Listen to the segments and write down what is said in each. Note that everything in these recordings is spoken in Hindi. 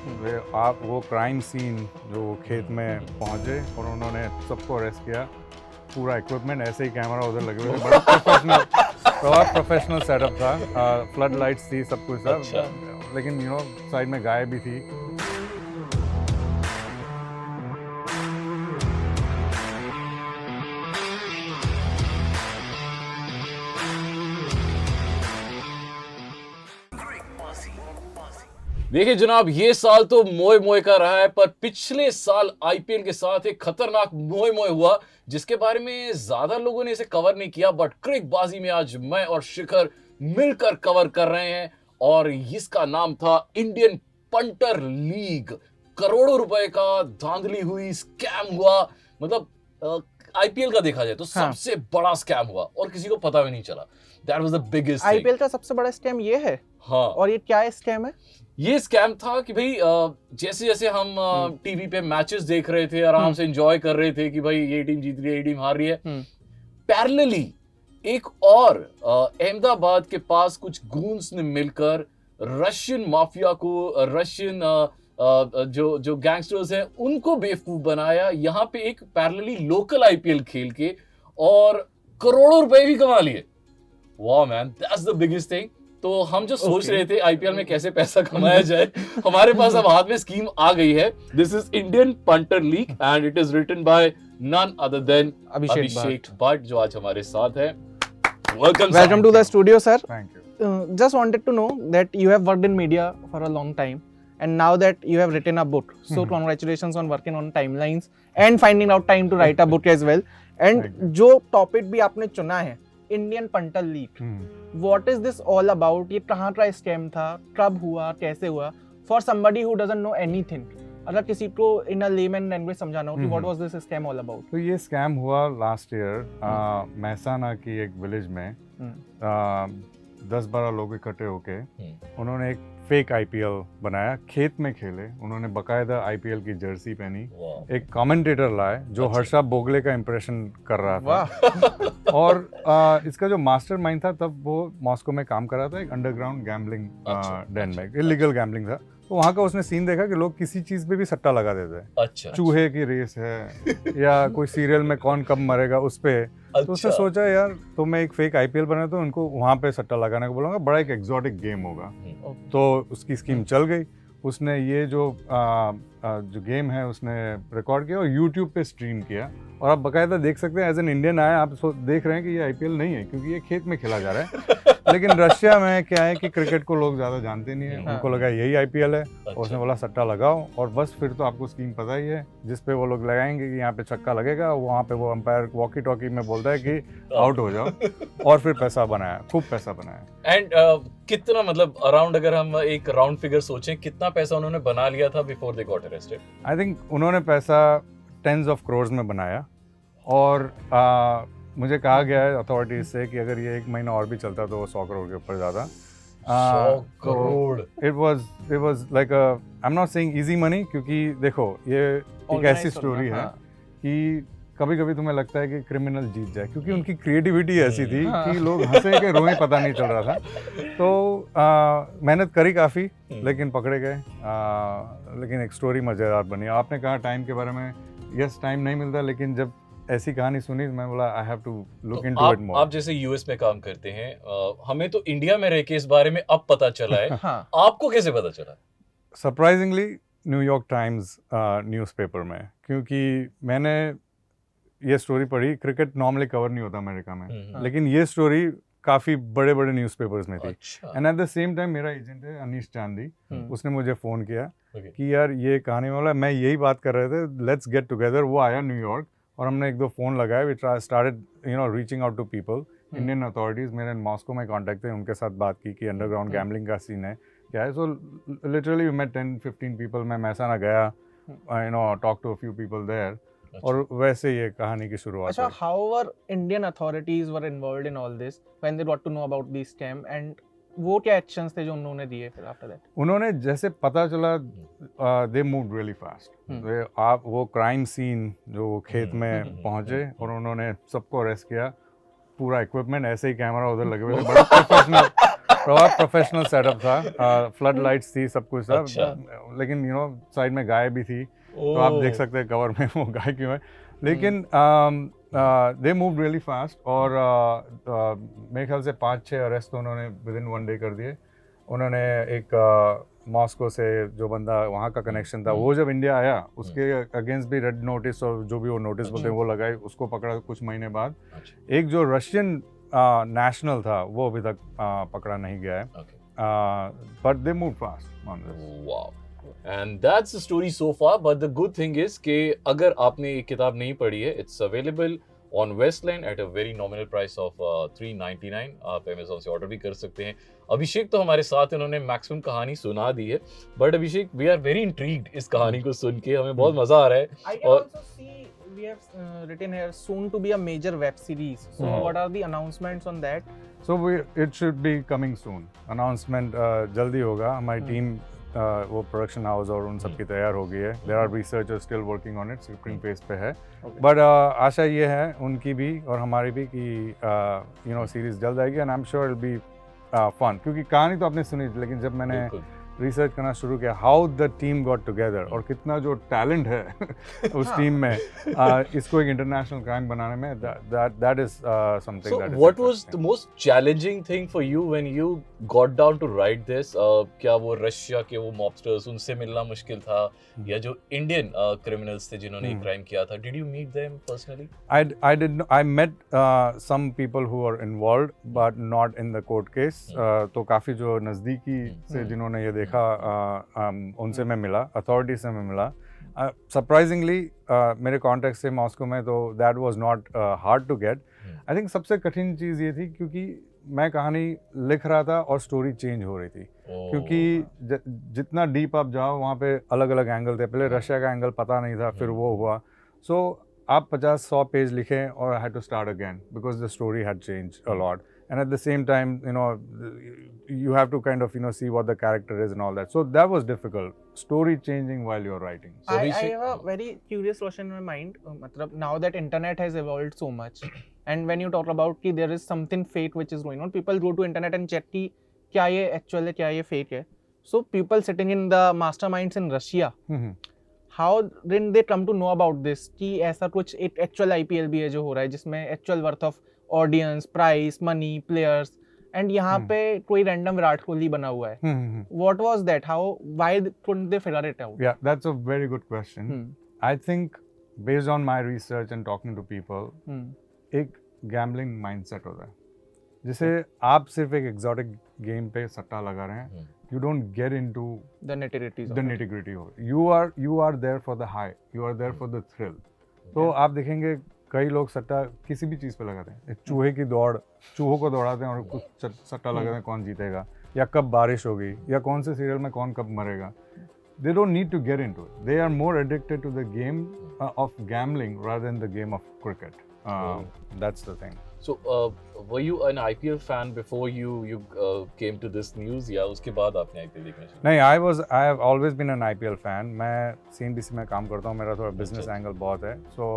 आप वो क्राइम सीन जो वो खेत में पहुंचे और उन्होंने सबको अरेस्ट किया, पूरा इक्विपमेंट ऐसे ही कैमरा उधर लगे हुए थे, बड़ा प्रोफेशनल सेटअप था, फ्लड लाइट्स थी, सब कुछ था। अच्छा। लेकिन साइड में गाय भी थी। देखिए जनाब, ये साल तो मोए मोए का रहा है, पर पिछले साल आईपीएल के साथ एक खतरनाक मोए मोए हुआ जिसके बारे में ज्यादा लोगों ने इसे कवर नहीं किया, बट क्रिकबाजी में आज मैं और शिखर मिलकर कवर कर रहे हैं और इसका नाम था इंडियन पंटर लीग। करोड़ों रुपए का धांधली हुई, स्कैम हुआ, मतलब आईपीएल का देखा जाए तो सबसे बड़ा स्कैम हुआ और किसी को पता भी नहीं चला। That was the biggest thing. IPL का सबसे बड़ा स्कैम ये है। हाँ, और ये क्या स्कैम है? ये स्कैम था कि भाई जैसे जैसे हम टीवी पे मैचेस देख रहे थे, आराम से एंजॉय कर रहे थे कि भाई ये टीम जीत रही है, ये टीम हार रही है, पैरेलली एक और अहमदाबाद के पास कुछ गूंस ने मिलकर रशियन माफिया को, रशियन जो गैंगस्टर्स हैं उनको बेवकूफ बनाया, यहाँ पे एक पैरेलली लोकल आईपीएल खेल के और करोड़ों रुपए भी कमा लिए। वाह man, that's the biggest thing. तो हम जो सोच रहे थे आईपीएल में कैसे पैसा कमाया जाए, हमारे पास अब हाथ में स्कीम आ गई है। This is Indian punter league and it is written by none other than Abhishek Bhatt, जो आज हमारे साथ है। Welcome to the studio sir. Thank you. Just wanted to know that you have worked in media for a long time and now that you have written a book, so congratulations on working on timelines and finding out time to write a book as well. And जो टॉपिक भी आपने चुना है, Indian punter league, what is this all about? ये कहाँ का स्कैम था, कब हुआ, कैसे हुआ? For somebody who doesn't know anything, अगर किसी को इन अ लेमन लैंग्वेज समझाना हो कि what was this scam all about. तो ये स्कैम हुआ लास्ट ईयर महसाना की एक विलेज में। 10-12 लोग इकट्ठे होके उन्होंने एक फेक आईपीएल बनाया, खेत में खेले, उन्होंने बकायदा आईपीएल की जर्सी पहनी, एक कमेंटेटर लाए जो हर्षा बोगले का इंप्रेशन कर रहा था। और इसका जो मास्टरमाइंड था तब वो मॉस्को में काम कर रहा था, एक अंडरग्राउंड गैम्बलिंग डेन में, इलीगल गैम्बलिंग था। तो वहाँ का उसने सीन देखा कि लोग किसी चीज पे भी सट्टा लगा देते हैं। अच्छा, चूहे की रेस है या कोई सीरियल में कौन कब मरेगा उस पे। तो उसने सोचा यार तो मैं एक फेक आईपीएल बना तो उनको वहाँ पे सट्टा लगाने को बोलूँगा, बड़ा एक एक्सोटिक गेम होगा। तो उसकी स्कीम चल गई। उसने ये जो गेम है उसने रिकॉर्ड किया और यूट्यूब पे स्ट्रीम किया, और आप बाकायदा देख सकते हैं एज एन इंडियन आए आप देख रहे हैं कि ये आईपीएल नहीं है क्योंकि ये खेत में खेला जा रहा है। लेकिन रशिया में क्या है कि क्रिकेट को लोग ज़्यादा जानते नहीं है, उनको लगा यही आईपीएल है। और उसने बोला सट्टा लगाओ, और बस फिर तो आपको स्कीम पता ही है, जिस पे वो लोग लगाएंगे कि यहाँ पे छक्का लगेगा, वहाँ पे वो अंपायर वॉकी टॉकी में बोलता है कि आउट हो जाओ, और फिर पैसा बनाया, खूब पैसा बनाया। एंड कितना, मतलब अराउंड अगर हम एक राउंड फिगर सोचें, कितना पैसा उन्होंने बना लिया था before they got arrested? I think उन्होंने पैसा टेंस ऑफ करोड़ में बनाया, और मुझे कहा गया है अथॉरिटीज से कि अगर ये 1 महीना और भी चलता तो वो 100 करोड़ के ऊपर ज़्यादा। 100 crore. It was like I am not saying easy money, क्योंकि देखो ये एक ऐसी स्टोरी है कि कभी कभी तुम्हें लगता है कि क्रिमिनल जीत जाए, क्योंकि उनकी क्रिएटिविटी ऐसी थी कि लोग हंसे के रोए पता नहीं चल रहा था। तो मेहनत करी काफ़ी, लेकिन पकड़े गए। लेकिन एक स्टोरी मज़ेदार बनी। आपने कहा टाइम के बारे में, यस टाइम नहीं मिलता, लेकिन जब ऐसी कहानी सुनी मैं बोला I have to look into it more. आप जैसे यूएस में काम करते हैं, हमें तो इंडिया में रह के इस बारे में अब पता चला है। आपको कैसे पता चला? सरप्राइजिंगली न्यूयॉर्क टाइम्स न्यूज़पेपर में, क्योंकि मैंने ये स्टोरी पढ़ी। क्रिकेट नॉर्मली कवर नहीं होता अमेरिका में, लेकिन ये स्टोरी काफ़ी बड़े बड़े न्यूज़पेपर्स में थी। And at the same time मेरा एजेंट है अनीश चांदी, उसने मुझे फ़ोन किया कि यार ये कहानी वाला, मैं यही बात कर रहे थे, लेट्स गेट टुगेदर। वो आया न्यूयॉर्क और हमने 1-2 फ़ोन लगाए। We started reaching out to people, Indian authorities. मेरे मॉस्को में कॉन्टैक्ट थे, उनके साथ बात की कि अंडरग्राउंड गैम्बलिंग का सीन है, क्या है। So literally we met 10-15 people. मैं महसाना गया, talk to a few people there, और वैसे ये कहानी की शुरुआत। अच्छा, how were Indian authorities were involved in all this when they got to know about the scam, and वो क्या एक्शंस थे जो उन्होंने दिए फिर आफ्टर दैट? उन्होंने जैसे पता चला दे मूव्ड रियली फास्ट। आप वो क्राइम सीन जो वो खेत में पहुंचे और उन्होंने सबको अरेस्ट किया, पूरा इक्विपमेंट ऐसे ही कैमरा उधर लगे हुए थे, बड़ा प्रोफेशनल सेटअप था, फ्लड लाइट्स थी, सब कुछ था। लेकिन यू नो साइड में गाय भी थी, तो आप देख सकते हैं कवर में वो गाय क्यों है। लेकिन दे मूव रियली फास्ट, और मेरे ख्याल से 5-6 अरेस्ट तो उन्होंने विद इन 1 डे कर दिए। उन्होंने एक मॉस्को से जो बंदा वहाँ का कनेक्शन था, वो जब इंडिया आया उसके अगेंस्ट भी रेड नोटिस और जो भी वो नोटिस बोलते हैं वो लगाए, उसको पकड़ा कुछ महीने बाद। एक जो रशियन नेशनल था वो अभी तक पकड़ा नहीं गया है, but they move fast on this. Wow, and that's the story so far. But the good thing is कि अगर आपने ये किताब नहीं पढ़ी है, it's available on Westland at a very nominal price of $3.99। आप अमेजोन से ऑर्डर भी कर सकते हैं। अभिषेक तो हमारे साथ, इन्होंने मैक्सिमम कहानी सुना दी है, but Abhishek we are very intrigued इस कहानी को सुन के, हमें बहुत मजा आ रहा है। I can also see we have written here soon to be a major web series. So what are the announcements on that? So it should be coming soon. Announcement जल्दी होगा। हमारी टीम वो प्रोडक्शन हाउस और उन सब की तैयार हो गई है। There are researchers still working on it, scripting phase पे है। बट आशा ये है उनकी भी और हमारी भी कि यू नो सीरीज जल्द आएगी, and I am sure it be fun. क्योंकि कहानी तो आपने सुनी, लेकिन जब मैंने रिसर्च करना शुरू किया how the team got together और कितना जो टैलेंट है उस टीम में, इसको एक इंटरनेशनल क्राइम बनाने में, that is something So that is what was interesting. the most challenging thing for you when you got down to write this? क्या वो रशिया के वो मॉबस्टर्स, उनसे मिलना मुश्किल था, या जो इंडियन क्रिमिनल्स थे जिन्होंने ये क्राइम किया था, did you meet them personally? I met some people who were involved but not in the court case. तो काफ़ी जो नज़दीकी से जिन्होंने ये देखा उनसे मैं मिला, अथॉरिटी से मैं मिला। सरप्राइजिंगली मेरे कॉन्टेक्ट से मॉस्को में, तो that was not hard to get. I think सबसे कठिन चीज़ ये थी क्योंकि मैं कहानी लिख रहा था और स्टोरी चेंज हो रही थी। क्योंकि जितना डीप आप जाओ वहाँ पे अलग अलग एंगल थे। पहले रशिया का एंगल पता नहीं था, फिर वो हुआ। सो आप 50-100 पेज लिखें और I had to start again because the story had changed a lot, and at the same time you have to kind of see what the character is and all that, so that was difficult, story changing while you're writing. I have a very curious question in my mind. Matlab, now that internet has evolved so much and when you talk about कि there is something fake which is going on, people go to internet and check कि क्या ये actual है, क्या ये fake है. So people sitting in the masterminds in Russia, how did they come to know about this कि ऐसा कुछ एक actual IPL भी है जो हो रहा है जिसमें actual worth of audience, price, money, players, and यहाँ पे कोई रैंडम विराट कोहली बना हुआ है। What was that? How? Why couldn't they figure it out? Yeah, that's a very good question. I think based on my research and talking to people, एक gambling mindset होता है जिसे आप सिर्फ एक exotic game पे सट्टा लगा रहे हैं। You don't get into the nitty-gritties. The nitty-gritty हो। You are there for the high. You are there for the thrill. तो आप देखेंगे कई लोग सट्टा किसी भी चीज़ पे लगाते हैं। एक चूहे की दौड़, चूहों को दौड़ाते हैं और कुछ सट्टा लगाते हैं कौन जीतेगा, या कब बारिश होगी, या कौन से सीरियल में कौन कब मरेगा। They don't need to get into it. They are more addicted to the game of gambling rather than the game of cricket. That's the thing. So were you an IPL fan before you came to this news, या उसके बाद आपने IPL देखना शुरू? नहीं, I have always been an IPL fan. मैं CNBC में काम करता हूँ, मेरा थोड़ा business angle बहुत है, so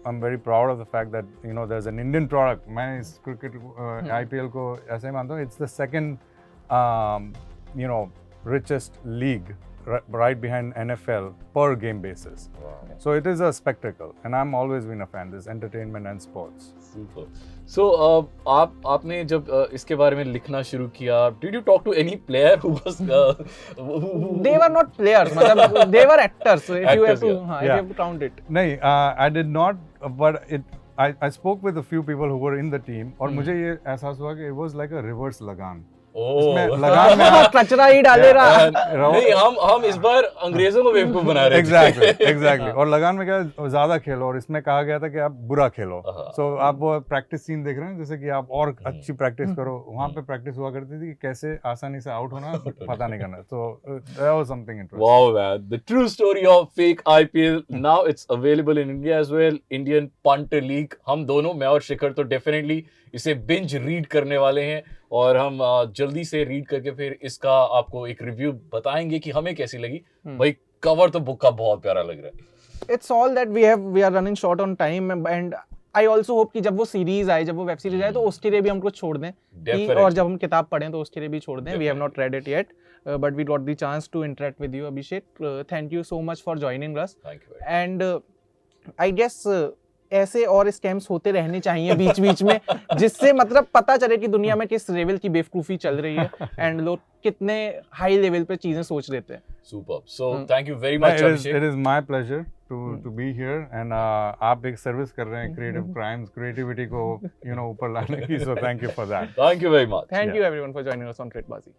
I'm very proud of the fact that there's an Indian product. मैं इस cricket IPL को ऐसे ही मानता हूँ, it's the second richest league right behind NFL per game basis. Wow. So it is a spectacle, and I'm always been a fan. This entertainment and sports. Super. So आपने जब इसके बारे में लिखना शुरू किया, did you talk to any player who was they were not players, मतलब they were actors. So if you have to count it. नहीं, I did not, but I spoke with a few people who were in the team, और मुझे ये एहसास हुआ कि it was like a reverse लगान. लगान में कचरा ही डाले रहा। नहीं, हम इस बार अंग्रेजों को बेवकूफ बना रहे थे। Exactly. और लगान में क्या ज्यादा खेलो, और इसमें कहा गया था कि आप बुरा खेलो। So आप वो प्रैक्टिस सीन देख रहे हैं, जैसे कि आप और अच्छी प्रैक्टिस करो। वहाँ पे प्रैक्टिस हुआ करती थी कि कैसे आसानी से आउट होना, पता नहीं करना। So that was something interesting. Wow, man. The true story of fake IPL. Now it's available in India as well. Indian Punter League. हम दोनों, मैं और शिखर, तो डेफिनेटली इसे बिंज रीड करने वाले हैं, और हम जल्दी से रीड करके फिर इसका आपको एक रिव्यू बताएंगे कि हमें कैसी लगी। भाई कवर तो बुक का बहुत प्यारा लग रहा है। It's all that we are running short on time, and I also hope कि जब वो सीरीज आए, जब वो वेब सीरीज आए, तो उसके लिए भी हमको छोड़ दें कि, और जब हम किताब पढ़ें तो उसके लिए भी छोड़ दें. We have not read it yet, but we got the chance to interact with you Abhishek. Thank you so much for joining us. And I guess ऐसे और स्कैम्स होते रहने चाहिए बीच बीच में, जिससे मतलब पता चले कि दुनिया में किस लेवल की बेवकूफी चल रही है एंड लोग कितने हाई लेवल पे चीजें सोच लेते हैं. Super. So thank you very much Abhishek. It is my pleasure to be here and आप एक सर्विस कर रहे हैं क्रिएटिव क्राइम्स, क्रिएटिविटी को ऊपर लाने की. So thank you for that. Thank you very much. Thank you everyone for joining us on क्रिएटबाजी.